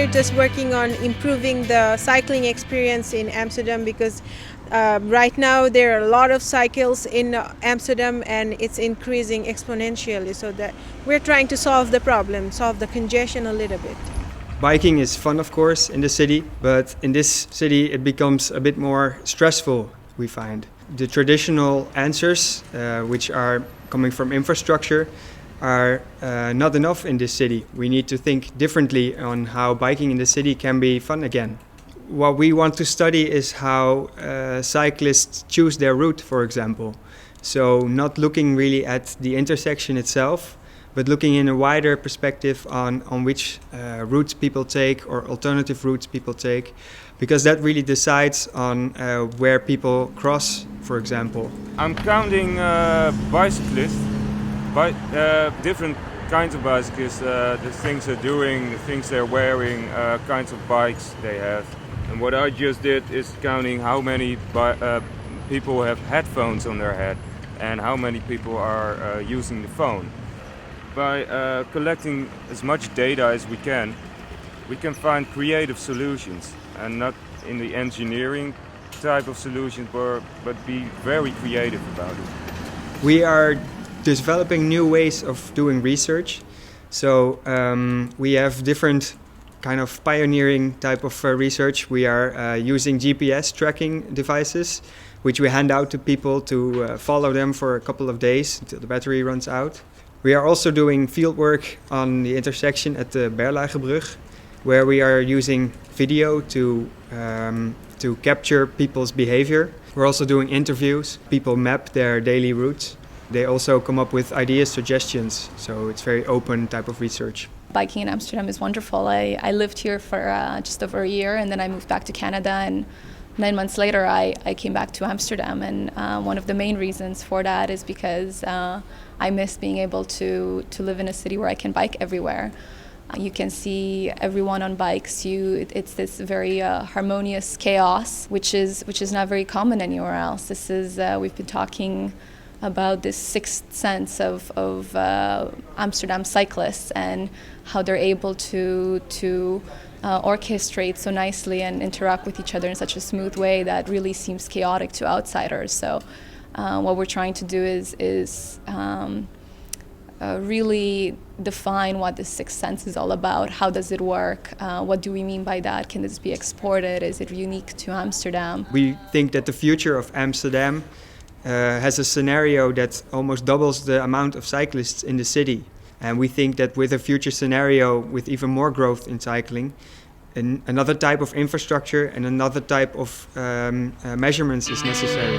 we're just working on improving the cycling experience in Amsterdam because right now there are a lot of cycles in Amsterdam and it's increasing exponentially, so that we're trying to solve the problem, solve the congestion a little bit. Biking is fun, of course, in the city, but in this city it becomes a bit more stressful, we find. The traditional answers, which are coming from infrastructure, are not enough in this city. We need to think differently on how biking in the city can be fun again. What we want to study is how cyclists choose their route, for example. So not looking really at the intersection itself, but looking in a wider perspective on which routes people take or alternative routes people take, because that really decides on where people cross, for example. I'm counting bicyclists, different kinds of bicyclists, the things they're doing, the things they're wearing, kinds of bikes they have. And what I just did is counting how many people have headphones on their head and how many people are using the phone. By collecting as much data as we can find creative solutions, and not in the engineering type of solutions, but be very creative about it. We are developing new ways of doing research. So we have different kind of pioneering type of research. We are using GPS tracking devices, which we hand out to people to follow them for a couple of days until the battery runs out. We are also doing field work on the intersection at the Berlagebrug, where we are using video to capture people's behavior. We're also doing interviews. People map their daily routes. They also come up with ideas, suggestions, so it's very open type of research. Biking in Amsterdam is wonderful. I lived here for just over a year, and then I moved back to Canada, and 9 months later I came back to Amsterdam, and one of the main reasons for that is because I miss being able to live in a city where I can bike everywhere. You can see everyone on bikes. It's this very harmonious chaos, which is not very common anywhere else. This is we've been talking about this sixth sense of Amsterdam cyclists and how they're able to orchestrate so nicely and interact with each other in such a smooth way that really seems chaotic to outsiders. So what we're trying to do is really define what this sixth sense is all about. How does it work? What do we mean by that? Can this be exported? Is it unique to Amsterdam? We think that the future of Amsterdam has a scenario that almost doubles the amount of cyclists in the city. And we think that with a future scenario with even more growth in cycling, another type of infrastructure and another type of measurements is necessary.